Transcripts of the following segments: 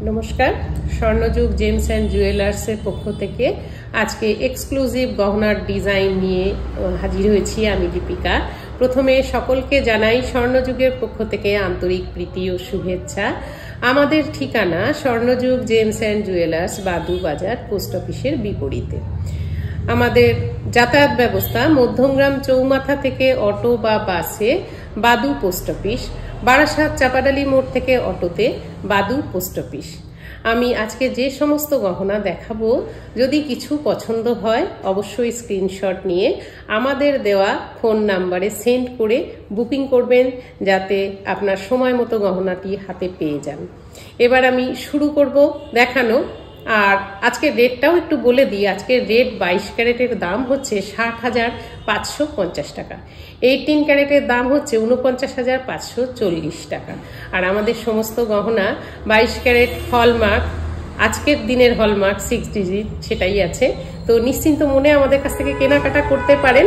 নমস্কার, স্বর্ণযুগ James and জুয়েলার্সের পক্ষ থেকে আজকে এক্সক্লুসিভ গহনার ডিজাইন নিয়ে হাজির হয়েছি আমি দীপিকা। প্রথমে সকলকে জানাই স্বর্ণযুগের পক্ষ থেকে আন্তরিক প্রীতি ও শুভেচ্ছা। আমাদের ঠিকানা স্বর্ণযুগ জেমস অ্যান্ড জুয়েলার্স, বাদু বাজার, পোস্ট অফিসের বিপরীতে। আমাদের যাতায়াত ব্যবস্থা মধ্যমগ্রাম চৌমাথা থেকে অটো বা বাসে বাদু পোস্ট অফিস, বারাসাত চাপাডালি মোড় থেকে অটোতে বাদু পোস্ট অফিস। আমি আজকে যে সমস্ত গহনা দেখাবো, যদি কিছু পছন্দ হয় অবশ্যই স্ক্রিনশট নিয়ে আমাদের দেওয়া ফোন নাম্বারে সেন্ড করে বুকিং করবেন, যাতে আপনার সময় মতো গহনাটি হাতে পেয়ে যান। এবার আমি শুরু করব দেখানো। আর আজকের রেটটাও একটু বলে দিই। আজকের রেট 22 ক্যারেটের দাম হচ্ছে 60,550 টাকা, 18 ক্যারেটের দাম হচ্ছে 49,540 টাকা। আর আমাদের সমস্ত গহনা 22 ক্যারেট হলমার্ক, আজকের দিনের হলমার্ক 6 ডিজিট সেটাই আছে। তো নিশ্চিন্ত মনে আমাদের কাছ থেকে কেনাকাটা করতে পারেন।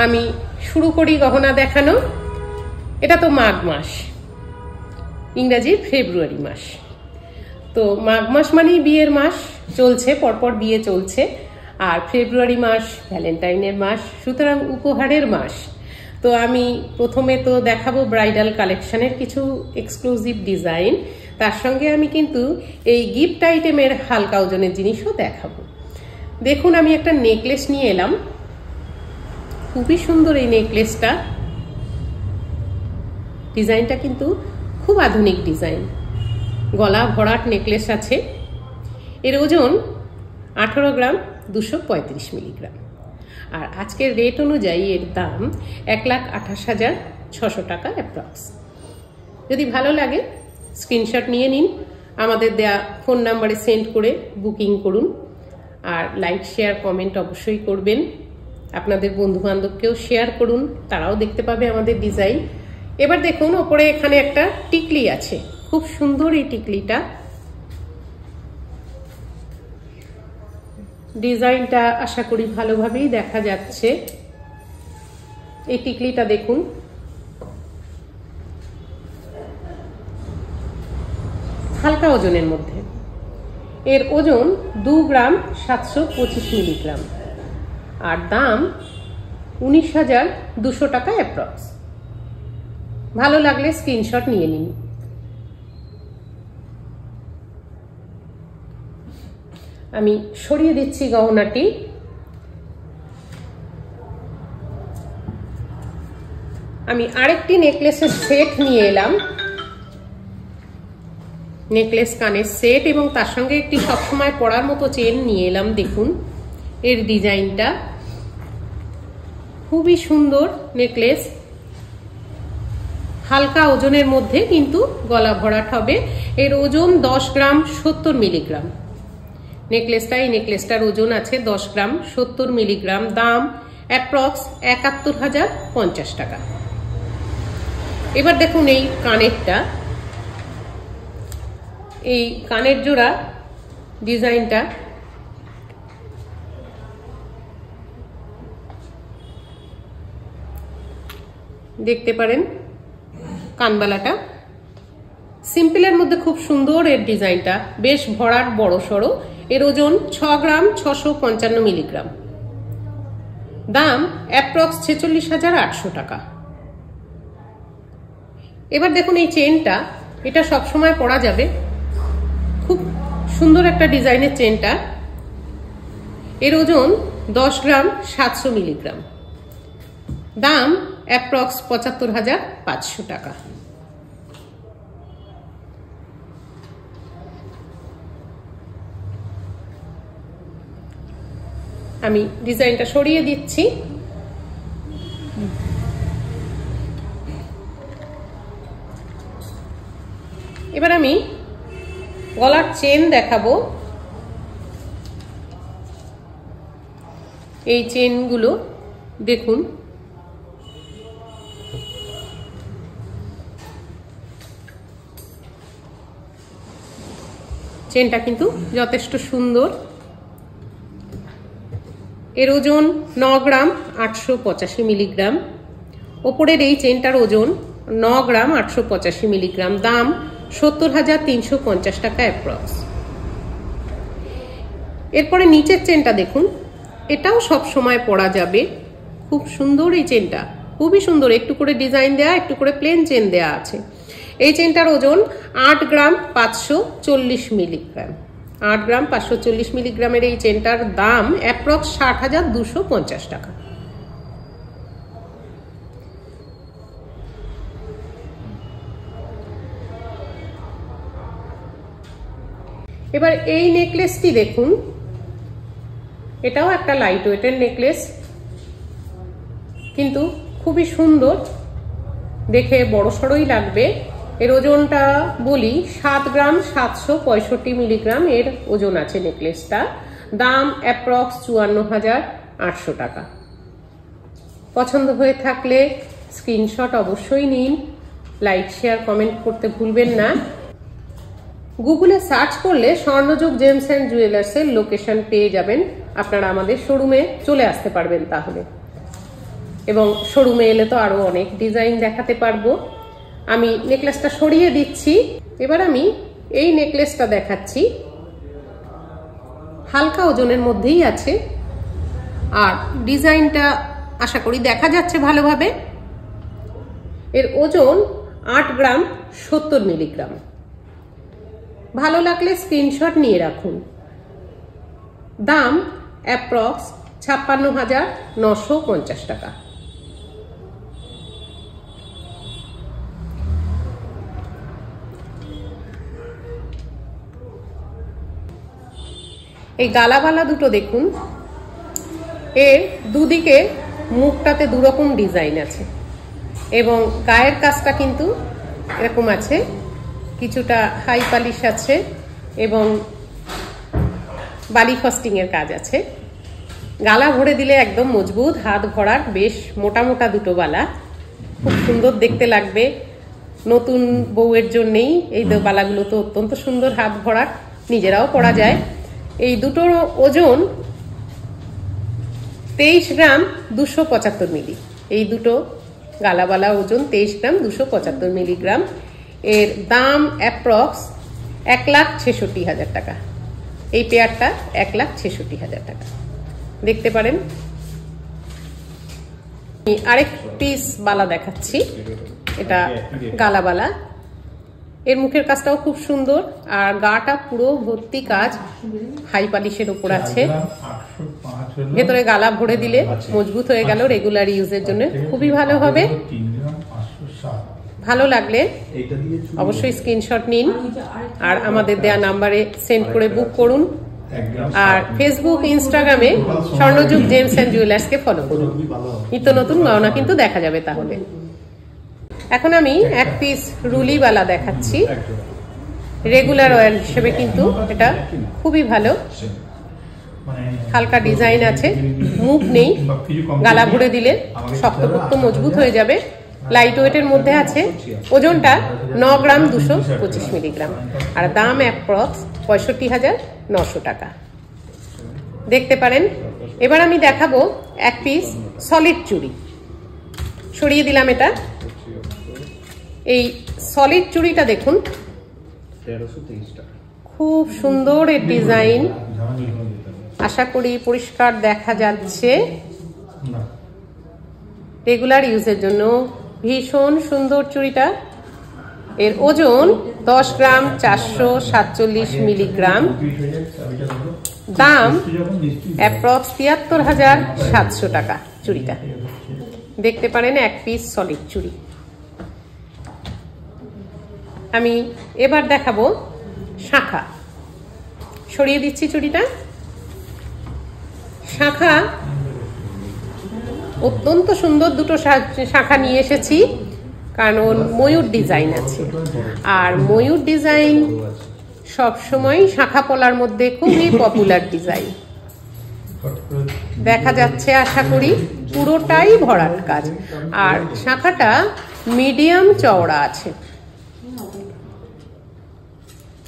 আমি শুরু করি গহনা দেখানো। এটা তো মাঘ মাস, ইংরাজির ফেব্রুয়ারি মাস। তো মাঘ মাস মানেই বিয়ের মাস, চলছে পরপর বিয়ে চলছে। আর ফেব্রুয়ারি মাস ভ্যালেন্টাইনের মাস, সুতরাং উপহারের মাস। তো আমি প্রথমে তো দেখাবো ব্রাইডাল কালেকশনের কিছু এক্সক্লুসিভ ডিজাইন। তার সঙ্গে আমি কিন্তু এই গিফট আইটেমের হালকা ওজনের জিনিসও দেখাবো। দেখুন, আমি একটা নেকলেস নিয়ে এলাম। খুবই সুন্দর এই নেকলেসটা। ডিজাইনটা কিন্তু খুব আধুনিক ডিজাইন, গলা ভরাট নেকলেস আছে। এর ওজন 18 গ্রাম 235 মিলিগ্রাম। আর আজকের রেট অনুযায়ী এর দাম 1,28,600 টাকা অ্যাপ্রক্স। যদি ভালো লাগে স্ক্রিনশট নিয়ে নিন, আমাদের দেয়া ফোন নাম্বারে সেন্ড করে বুকিং করুন। আর লাইক শেয়ার কমেন্ট অবশ্যই করবেন। আপনাদের বন্ধু বান্ধবকেও শেয়ার করুন, তারাও দেখতে পাবে আমাদের ডিজাইন। এবার দেখুন, ওপরে এখানে একটা টিকলি আছে, খুব সুন্দর এই টিকলিটা। ডিজাইনটা আশা করি ভালোভাবেই দেখা যাচ্ছে। এই টিকলিটা দেখুন, হালকা ওজনের মধ্যে। এর ওজন 2 গ্রাম 725 মিলিগ্রাম। আর দাম 19,200 টাকা অ্যাপ্রক্স। ভালো লাগলে স্ক্রিনশট নিয়ে নিন। আমি সরিয়ে দিচ্ছি গহনাটি। আমি আরেকটি নেকলেসের সেট নিয়ে এলাম। নেকলেস কানের সেট এবং তার সঙ্গে একটি সবসময় পরার মতো চেন নিয়ে এলাম। দেখুন এর ডিজাইনটা, খুবই সুন্দর নেকলেস। হালকা ওজনের মধ্যে কিন্তু গলা ভরাট হবে। এর ওজন 10 গ্রাম 70 মিলিগ্রাম। এই নেকলেসটার ওজন আছে 10 গ্রাম 70 মিলিগ্রাম। দাম অ্যাপ্রক্স 71,050 টাকা। এবার দেখুন এই কানেরটা, এই কানের জোড়া ডিজাইনটা দেখতে পারেন। কানবালাটা সিম্পলের মধ্যে খুব সুন্দর। এর ডিজাইনটা বেশ ভরাট, বড় সড়ো। এর ওজন 6 গ্রাম 655 মিলিগ্রাম। দাম অ্যাপ্রক্স 46,800 টাকা। এবার দেখুন এই চেনটা, এটা সবসময় পরা যাবে। খুব সুন্দর একটা ডিজাইনের চেনটা। এর ওজন 10 গ্রাম 700 মিলিগ্রাম। দাম অ্যাপ্রক্স 75,500 টাকা। আমি ডিজাইনটা সরিয়ে দিচ্ছি। এবার আমি গলার চেন দেখাবো। এই চেনগুলো দেখুন, চেনটা কিন্তু যথেষ্ট সুন্দর। এর ওজন 9 গ্রাম 885 মিলিগ্রাম। ওপরের এই চেনটার ওজন 9 গ্রাম 885 মিলিগ্রাম। দাম 70,350 টাকা অ্যাপ্রক্স। এরপরে নিচের চেনটা দেখুন, এটাও সব সময় পরা যাবে, খুব সুন্দর এই চেনটা, খুবই সুন্দর, একটু করে ডিজাইন দেয়া, একটু করে প্লেন চেন দেয়া আছে। এই চেনটার ওজন 8 গ্রাম 540 মিলিগ্রাম। 8 গ্রাম 540 মিলিগ্রামের এই চেনটার দাম অ্যাপ্রক্স 60,250 টাকা। এবার এই নেকলেসটি দেখুন, এটাও একটা লাইট ওয়েটের নেকলেস, কিন্তু খুবই সুন্দর, দেখে বড় সড়ই লাগবে। এর ওজনটা বলি 7 গ্রাম 765 মিলিগ্রাম এর ওজন আছে নেকলেসটা। দাম অ্যাপ্রক্স 54,800 টাকা। পছন্দ হয়ে থাকলে স্ক্রিনশট অবশ্যই নিন, লাইক শেয়ার কমেন্ট করতে ভুলবেন না। গুগলে সার্চ করলে স্বর্ণযুগ জেমস অ্যান্ড জুয়েলার্সের লোকেশন পেয়ে যাবেন, আপনারা আমাদের শোরুমে চলে আসতে পারবেন তাহলে। এবং শোরুমে এলে তো আরো অনেক ডিজাইন দেখাতে পারবো। আমি নেকলেসটা সরিয়ে দিচ্ছি, এবার আমি এই নেকলেসটা দেখাচ্ছি। হালকা ওজনের মধ্যেই আছে, আর ডিজাইনটা আশা করি দেখা যাচ্ছে ভালোভাবে। এর ওজন 8 গ্রাম 70 মিলিগ্রাম। ভালো লাগলে স্ক্রিনশট নিয়ে রাখুন। দাম অ্যাপ্রক্স 56,950 টাকা। এই গালাবালা দুটো দেখুন, এর দুদিকে মুখটাতে দুরকম ডিজাইন আছে এবং গায়ের কাজটা কিন্তু এরকম আছে, কিছুটা হাই পালিশ আছে এবং বালি ফস্টিং এর কাজ আছে। গালা ভরে দিলে একদম মজবুত, হাত ভরার, বেশ মোটা মোটা দুটো বালা, খুব সুন্দর দেখতে লাগবে। নতুন বউয়ের জন্যেই এই বালাগুলো তো অত্যন্ত সুন্দর, হাত ভরার, নিজেরাও পরা যায়। এই দুটোর ওজন 23 গ্রাম 275 মিলি। এই দুটো গালাবালা ওজন 23 গ্রাম 275 মিলিগ্রাম। এর দাম অ্যাপ্রক্স 1,66,000 টাকা। এই পেয়ারটা 1,66,000 টাকা। দেখতে পারেন। আরেক পিস বালা দেখাচ্ছি, এটা গালাবালা। এর মুখের কাজটাও খুব সুন্দর, আর গাটা পুরো ভর্তি কাজ, হাই পালিশের উপর আছে। ভেতরে গালা ভরে দিলে মজবুত হয়ে গেল, রেগুলার ইউজের জন্য খুবই ভালো হবে। ভালো লাগলে অবশ্যই স্ক্রিনশট নিন আর আমাদের দেয়া নাম্বারে সেন্ড করে বুক করুন। আর ফেসবুক, ইনস্টাগ্রামে স্বর্ণযুগ জেমস অ্যান্ড জুয়েলার্সকে ফলো করুন, নিত্য নতুন গহনা কিন্তু দেখা যাবে তাহলে। এখন আমি এক পিস রুলিবালা দেখাচ্ছি, রেগুলার ওয়্যার হিসেবে কিন্তু এটা খুবই ভালো। হালকা ডিজাইন আছে, মুখ নেই, গালা ভরে দিলে শক্তপোক্ত মজবুত হয়ে যাবে। লাইট ওয়েটের মধ্যে আছে, ওজনটা 9 গ্রাম 225 মিলিগ্রাম, আর দাম অ্যাপ্রক্স 65,900 টাকা। দেখতে পারেন। এবার আমি দেখাবো এক পিস সলিড চুড়ি। সরিয়ে দিলাম এটা। এই সলিড চুড়িটা দেখুন, খুব সুন্দর এর ডিজাইন, আশা করি পরিষ্কার দেখা যাচ্ছে। রেগুলার ইউজের জন্য ভীষণ সুন্দর চুড়িটা। এর ওজন 10 গ্রাম 447 মিলিগ্রাম। দাম অ্যাপ্রক্স 73,700 টাকা চুড়িটা। দেখতে পারেন এক পিস সলিড চুড়ি। আমি এবার দেখাবো শাঁখা। সরিয়ে দিচ্ছি চুড়িটা। শাঁখা অত্যন্ত সুন্দর দুটো শাঁখা নিয়ে এসেছি, কারণ ময়ূর ডিজাইন আছে, আর ময়ূর ডিজাইন সবসময় শাঁখা পলার মধ্যে খুবই পপুলার ডিজাইন। দেখা যাচ্ছে আশা করি পুরোটাই ভরাট কাজ, আর শাঁখাটা মিডিয়াম চওড়া আছে,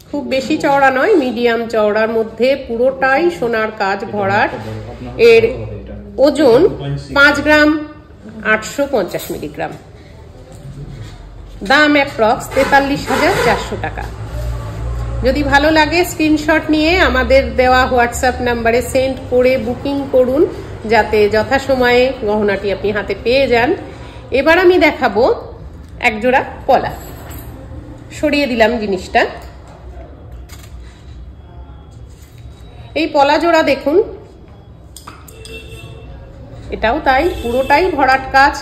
খুব বেশি চওড়া নয়, মিডিয়াম চওড়ার মধ্যে পুরোটাই সোনার কাজ ভরাট। এর ওজন 5 গ্রাম 850 মিলিগ্রাম। দাম অ্যাপ্রক্স 43,400 টাকা। যদি ভালো লাগে স্ক্রিনশট নিয়ে আমাদের দেওয়া হোয়াটসঅ্যাপ নাম্বারে সেন্ড করে বুকিং করুন, যাতে যথাসময়ে গহনাটি আপনি হাতে পেয়ে যান। এবার আমি দেখাবো একজোড়া পলা। সরিয়ে দিলাম জিনিসটা। এই পলা জোড়া দেখুন, এটাও তাই, পুরোটাই ভরাট কাজ,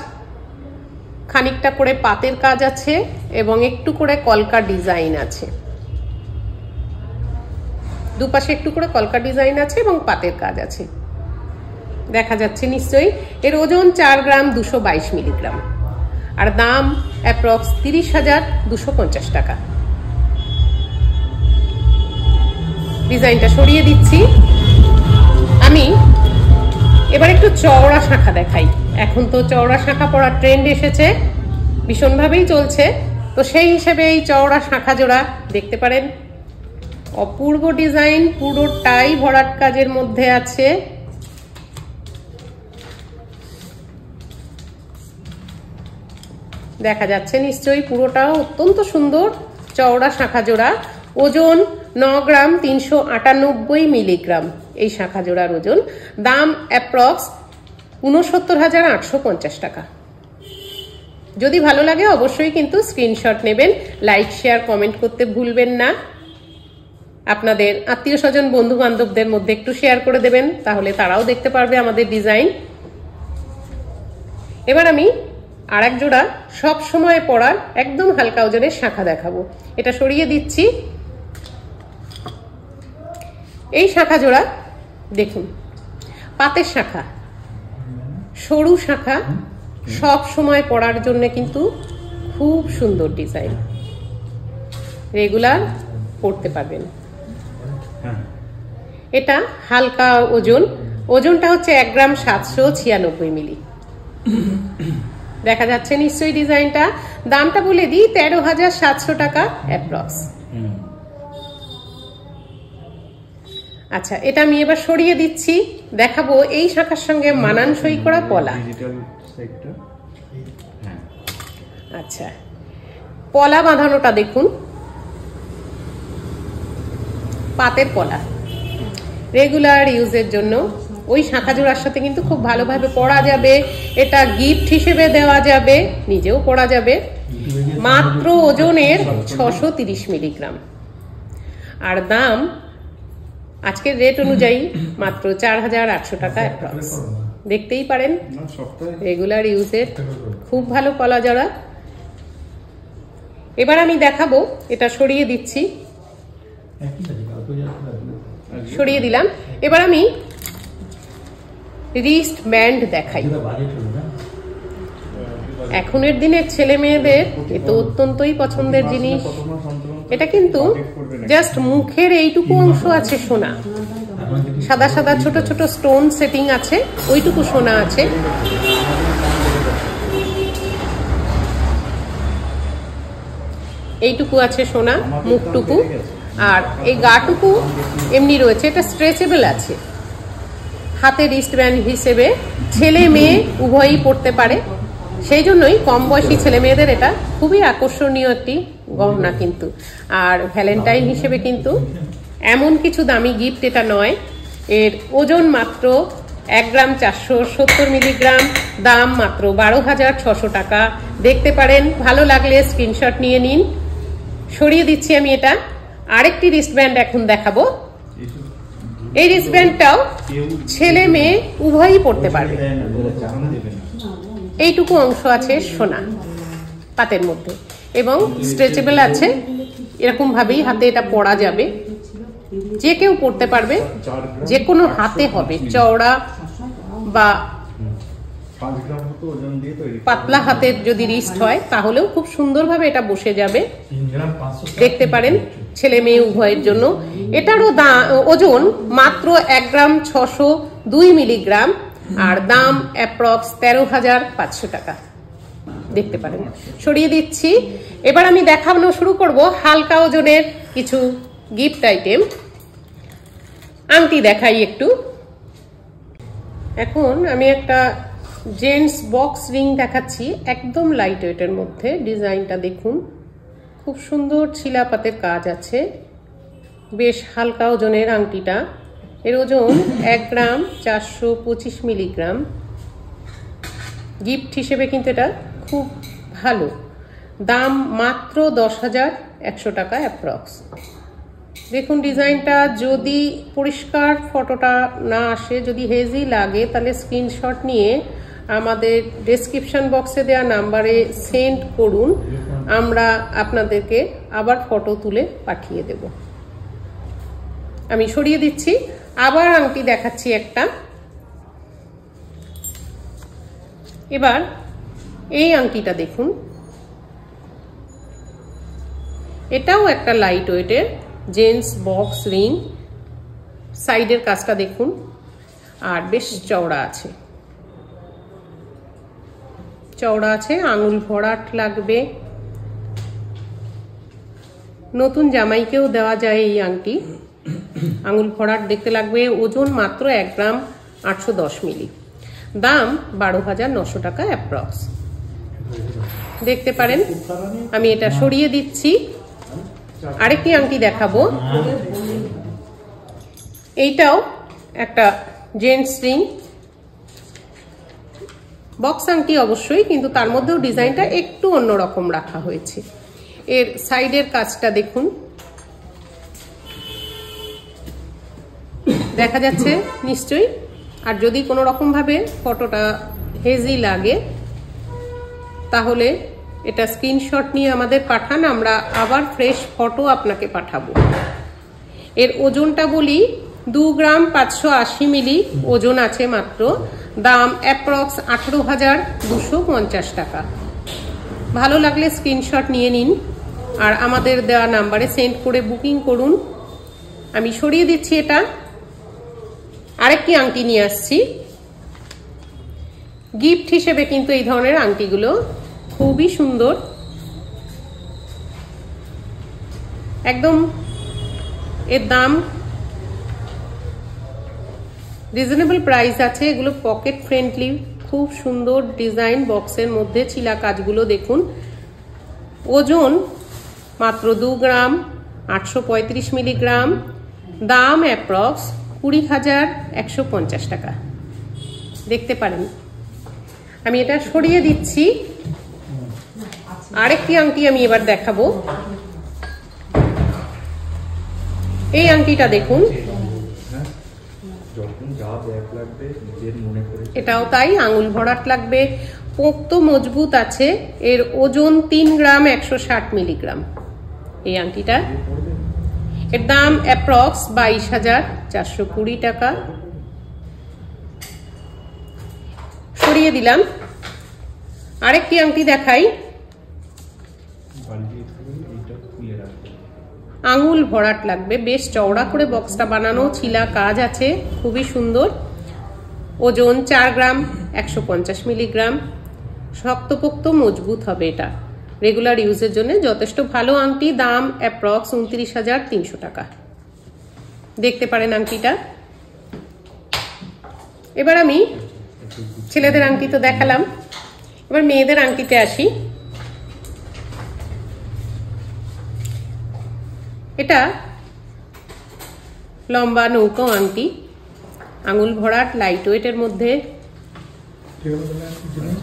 খানিকটা করে পাতের কাজ আছে এবং একটু করে কলকা ডিজাইন আছে। দুপাশে একটু করে কলকা ডিজাইন আছে এবং পাতের কাজ আছে, দেখা যাচ্ছে নিশ্চয়ই। এর ওজন 4 গ্রাম 222 মিলিগ্রাম আর দাম অ্যাপ্রক্স 30,250 টাকা। ডিজাইনটা সরিয়ে দিচ্ছি। আমি এবার একটু চওড়া শাঁখা দেখাই। এখন তো চওড়া শাঁখা পরার ট্রেন্ড এসেছে, ভীষণভাবেই চলছে, তো সেই হিসেবে এই চওড়া শাঁখা জোড়া দেখতে পারেন। অপূর্ব ডিজাইন, পুরোটাই ভরাট কাজের মধ্যে আছে। দেখা যাচ্ছে নিশ্চয়ই, পুরোটাও অত্যন্ত সুন্দর চওড়া শাঁখা জোড়া। ওজন 9 গ্রাম 398 মিলিগ্রাম এই শাঁখা জোড়ার ওজন। দাম অ্যাপ্রক্স 69,850 টাকা। যদি ভালো লাগে অবশ্যই কিন্তু স্ক্রিনশট নেবেন, লাইক শেয়ার কমেন্ট করতে ভুলবেন না। আপনাদের আত্মীয় স্বজন বন্ধু বান্ধবদের মধ্যে একটু শেয়ার করে দেবেন, তাহলে তারাও দেখতে পারবে আমাদের ডিজাইন। এবার আমি আর এক জোড়া সব সময় পরার একদম হালকা ওজনের শাঁখা দেখাবো। এটা সরিয়ে দিচ্ছি। এই শাঁখা জোড়া দেখুন, পাতের শাঁখা, সরু শাঁখা, সব সময় পরার জন্য কিন্তু খুব সুন্দর ডিজাইন, রেগুলার পরতে পারবেন। এটা হালকা ওজন, ওজনটা হচ্ছে 1 গ্রাম 796 মিলি। দেখা যাচ্ছে নিশ্চয়ই ডিজাইনটা। দামটা বলে দিই 13,700 টাকা অ্যাপ্রক্স। আচ্ছা, এটা আমি এবার সরিয়ে দিচ্ছি, দেখাবো এই শাখার সঙ্গে মানানসই করা পলা। আচ্ছা, পলা বাঁধানোটা দেখুন, পাতের পলা, রেগুলার ইউজের জন্য। ওই শাঁখা জোড়ার সাথে কিন্তু খুব ভালোভাবে পরা যাবে, এটা গিফট হিসেবে দেওয়া যাবে, নিজেও পরা যাবে। মাত্র ওজনের 630 মিলিগ্রাম আর দাম আজকের রেট অনুযায়ী মাত্র 4,800 টাকা অ্যাপ্রক্স। দেখতেই পারেন রেগুলার ইউজের খুব ভালো পলা জোড়া। এবার আমি দেখাবো, এটা সরিয়ে দিচ্ছি, সরিয়ে দিলাম। এবার আমি রিস্ট ব্যান্ড দেখাই। এখনের দিনের ছেলে মেয়েদের এ তো অত্যন্তই পছন্দের জিনিস। এটা কিন্তু জাস্ট মুখের এইটুকু অংশ আছে সোনা, সাদা সাদা ছোট ছোট স্টোন সেটিং আছে, ওইটুকু সোনা আছে। এইটুকু আছে সোনা, মুখটুকু, আর এই গাটুকু এমনি রয়েছে। এটা স্ট্রেচেবল আছে, হাতে রিস্ট ব্যান্ড হিসেবে ছেলে মেয়ে উভয়ই পড়তে পারে। সেই জন্যই কম বয়সী ছেলে মেয়েদের এটা খুবই আকর্ষণীয় একটি গহনা কিন্তু। আর ভ্যালেন্টাইন হিসেবে কিন্তু এমন কিছু দামি গিফট এটা নয়। এর ওজন মাত্র 1 গ্রাম 470 মিলিগ্রাম, দাম মাত্র 12,600 টাকা। দেখতে পারেন, ভালো লাগলে স্ক্রিনশট নিয়ে নিন। সরিয়ে দিচ্ছি আমি এটা। আরেকটি রিস্টব্যান্ড এখন দেখাবো। এই রিস্টব্যান্ডটাও ছেলে মেয়ে উভয়ই পড়তে পারবে। এইটুকু অংশ আছে সোনা পাতের মধ্যে এবং স্ট্রেচেবল আছে, এরকম ভাবেই হাতে এটা পরা যাবে, যে কেউ পড়তে পারবে, যে কোনো হাতে হবে, চওড়া বা পাতলা হাতের যদি রিস্ট হয় তাহলেও খুব সুন্দরভাবে এটা বসে যাবে। দেখতে পারেন, ছেলে মেয়ে উভয়ের জন্য। এটারও ওজন মাত্র 1 গ্রাম 602 মিলিগ্রাম আর দাম অ্যাপ্রক্স 13,500 টাকা। দেখতে পারেন, সরিয়ে দিচ্ছি। এবার আমি দেখানো শুরু করব হালকা ওজনের কিছু গিফট আইটেম। আংটি দেখাই একটু। এখন আমি একটা জেন্টস বক্স রিং দেখাচ্ছি, একদম লাইট ওয়েটের মধ্যে। ডিজাইনটা দেখুন, খুব সুন্দর ছিলাপাতের কাজ আছে, বেশ হালকা ওজনের আংটিটা। এর ওজন 1 গ্রাম 425 মিলিগ্রাম। গিফট হিসেবে কিন্তু এটা খুব ভালো। দাম মাত্র 10,100 টাকা অ্যাপ্রক্স। দেখুন ডিজাইনটা, যদি পরিষ্কার ফটোটা না আসে, যদি হেজি লাগে, তাহলে স্ক্রিনশট নিয়ে আমাদের ডেসক্রিপশন বক্সে দেওয়া নাম্বারে সেন্ড করুন, আমরা আপনাদেরকে আবার ফটো তুলে পাঠিয়ে দেব। আমি সরিয়ে দিচ্ছি, আবার আংটি দেখাচ্ছি একটা। এবার এই আংটিটা দেখুন, এটাও একটা লাইট ওয়েটের জেন্টস বক্স রিং। সাইডের কাজটা দেখুন, আর বেশ চওড়া আছে, আঙুল ভরাট লাগবে। নতুন জামাইকেও দেওয়া যায় এই আংটি, আঙুল ভরাট দেখতে লাগবে। ওজন মাত্র 1 গ্রাম 810 মিলি। দাম 12,900 টাকা অ্যাপ্রক্স। দেখতে পারেন, আমি এটা সরিয়ে দিচ্ছি। আরেকটি আংটি দেখাবো, এইটাও একটা জেন্টস রিং, বক্স আংটি অবশ্যই, কিন্তু তার মধ্যেও ডিজাইনটা একটু অন্যরকম রাখা হয়েছে। এর সাইডের কাজটা দেখুন, দেখা যাচ্ছে নিশ্চয়ই। আর যদি কোনো রকম ভাবে ফটোটা হেজি লাগে, তাহলে এটা স্ক্রিনশট নিয়ে আমাদের পাঠান, আমরা আবার ফ্রেশ ফটো আপনাকে পাঠাবো। এর ওজনটা বলি, 2 গ্রাম 580 মিলি ওজন আছে মাত্র। দাম অ্যাপ্রক্স 18,250 টাকা। ভালো লাগলে স্ক্রিনশট নিয়ে নিন, আর আমাদের দেওয়া নাম্বারে সেন্ড করে বুকিং করুন। আমি সরিয়ে দিচ্ছি এটা। আরেকটি আংটি নিয়ে আসছি গিফট হিসেবে, কিন্তু এই ধরনের আংটিগুলো খুবই সুন্দর, একদম। এর দাম রিজনেবল প্রাইস আছে। এগুলো পকেট ফ্রেন্ডলি, খুব সুন্দর ডিজাইন, বক্সের মধ্যে ছিলা কাজগুলো দেখুন। ওজন মাত্র 2 গ্রাম 835 মিলিগ্রাম। দাম অ্যাপ্রক্স 20,150 টাকা। দেখতে পারেন, আমি এটা সরিয়ে দিচ্ছি। আরেকটি আংটি আমি এবার দেখাবো। এই আংটিটা দেখুন, এটাও তাই, আঙুল ভরাট লাগবে, পোক্ত মজবুত আছে। এর ওজন 3 গ্রাম 160 মিলিগ্রাম। এই আংটিটা, এর দাম অ্যাপ্রক্স 22,420 টাকা। সরিয়ে দিলাম। আরেকটি আংটি দেখাই, আঙুল ভরাট লাগবে, বেশ চওড়া করে বক্সটা বানানো, ছিলা কাজ আছে, খুবই সুন্দর। ওজন 4 গ্রাম 150 মিলিগ্রাম। শক্তপোক্ত মজবুত হবে, এটা রেগুলার ইউজের জন্য যথেষ্ট ভালো আংটি। দাম অ্যাপ্রক্স 29,300 টাকা। দেখতে পারেন আংটিটা। এবার আমি ছেলেদের আংটি তো দেখালাম, এবার মেয়েদের আংটিতে আসি। এটা লম্বা নৌকো আংটি, আঙুল ভরাট, লাইট ওয়েটের মধ্যে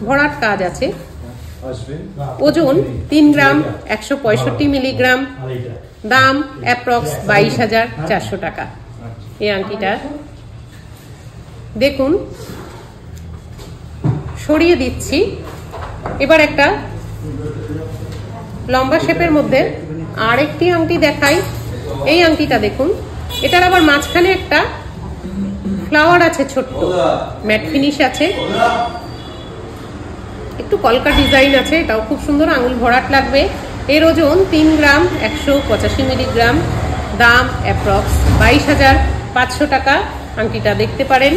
ভরাট কাজ আছে। ওজন 3 গ্রাম 165 মিলিগ্রাম। দাম অ্যাপ্রক্স 22,400 টাকা। এই আংটিটা দেখুন, সরিয়ে দিচ্ছি। এবার একটা লম্বা শেপের মধ্যে আরেকটি আংটি দেখাই। এই আংটিটা দেখুন, এটার আবার মাঝখানে একটা ফ্লাওয়ার আছে, ছোট্ট ম্যাট ফিনিশ আছে, একটু কলকা ডিজাইন আছে, এটাও খুব সুন্দর, আঙুল ভরাট লাগবে। এর ওজন 3 গ্রাম 185 মিলিগ্রাম। দাম অ্যাপ্রক্স 22,500 টাকা। আংটিটা দেখতে পারেন।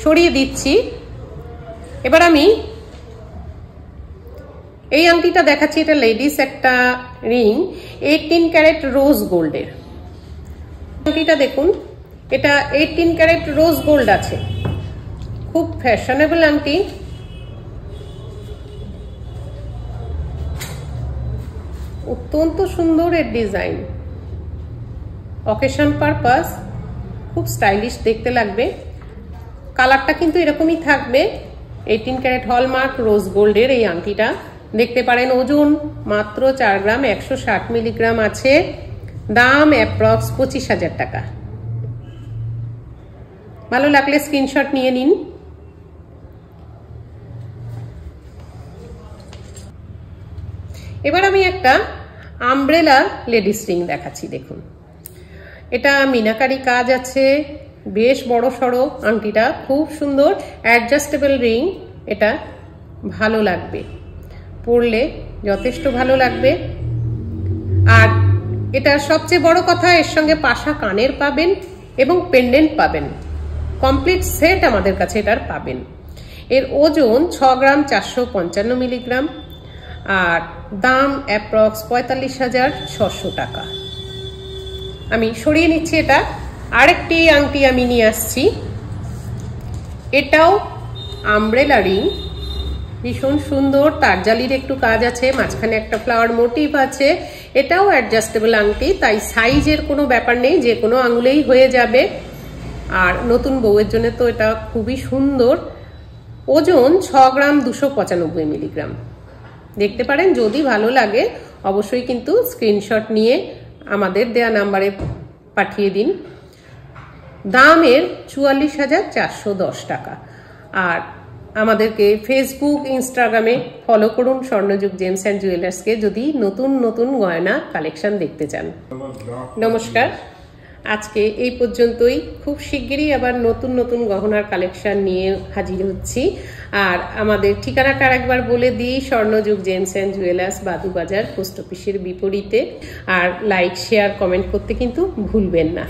সরিয়ে দিচ্ছি। এবার আমি এই আংটিটা দেখাচ্ছি, এটা লেডিস একটা রিং, 18 ক্যারেট রোজ গোল্ডের। আংটিটা দেখুন, এটা 18 ক্যারেট রোজ গোল্ড আছে, খুব ফ্যাশনেবল আংটি। অত্যন্ত সুন্দর এর ডিজাইন, অকেশন পারপাস, খুব স্টাইলিশ দেখতে লাগবে। কালারটা কিন্তু এরকমই থাকবে। 18 ক্যারেট হলমার্ক রোজ গোল্ডের এই আংটিটা দেখতে পারেন। ওজন মাত্র 4 গ্রাম 160 মিলিগ্রাম আছে। দাম অ্যাপ্রক্স 25,000 টাকা। ভালো লাগলে স্ক্রিনশট নিয়ে নিন। এবার আমি একটা আমব্রেলা লেডিস রিং দেখাচ্ছি, দেখুন। এটা মিনাকারি কাজ আছে, বেশ বড় সড়ো আংটিটা, খুব সুন্দর অ্যাডজাস্টেবল রিং। এটা ভালো লাগবে, পরলে যথেষ্ট ভালো লাগবে। আর এটা সবচেয়ে বড় কথা, এর সঙ্গে পাশা কানের পাবেন এবং পেন্ডেন্ট পাবেন, কমপ্লিট সেট আমাদের কাছে এটার পাবেন। এর ওজন 6 গ্রাম 455 মিলিগ্রাম আর দাম অ্যাপ্রক্স 45,600 টাকা। আমি সরিয়ে নিচ্ছি এটা। আরেকটি আংটি আমি নিয়ে আসছি, এটাও আমব্রেলা রিং, ভীষণ সুন্দর। তারজালির একটু কাজ আছে, মাঝখানে একটা ফ্লাওয়ার মোটিভ আছে। এটাও অ্যাডজাস্টেবল আংটি, তাই সাইজের কোনো ব্যাপার নেই, যে কোনো আঙুলেই হয়ে যাবে। আর নতুন বউয়ের জন্য তো এটা খুবই সুন্দর। ওজন 6 গ্রাম 295 মিলিগ্রাম। দেখতে পারেন, যদি ভালো লাগে অবশ্যই কিন্তু স্ক্রিনশট নিয়ে আমাদের দেয়া নাম্বারে পাঠিয়ে দিন। দামের 44,410 টাকা। আর আমাদেরকে ফেসবুক ইনস্টাগ্রামে ফলো করুন স্বর্ণযুগ জেমস অ্যান্ড জুয়েলার্সকে, যদি নতুন নতুন গয়না কালেকশন দেখতে চান। নমস্কার, আজকে এই পর্যন্তই। খুব শিগগিরই আবার নতুন নতুন গহনার কালেকশন নিয়ে হাজির হচ্ছি। আর আমাদের ঠিকানাটা একবার বলে দিই, স্বর্ণযুগ James and jewellers, Badubazar, post অফিসের বিপরীতে। আর লাইক, শেয়ার, কমেন্ট করতে কিন্তু ভুলবেন না।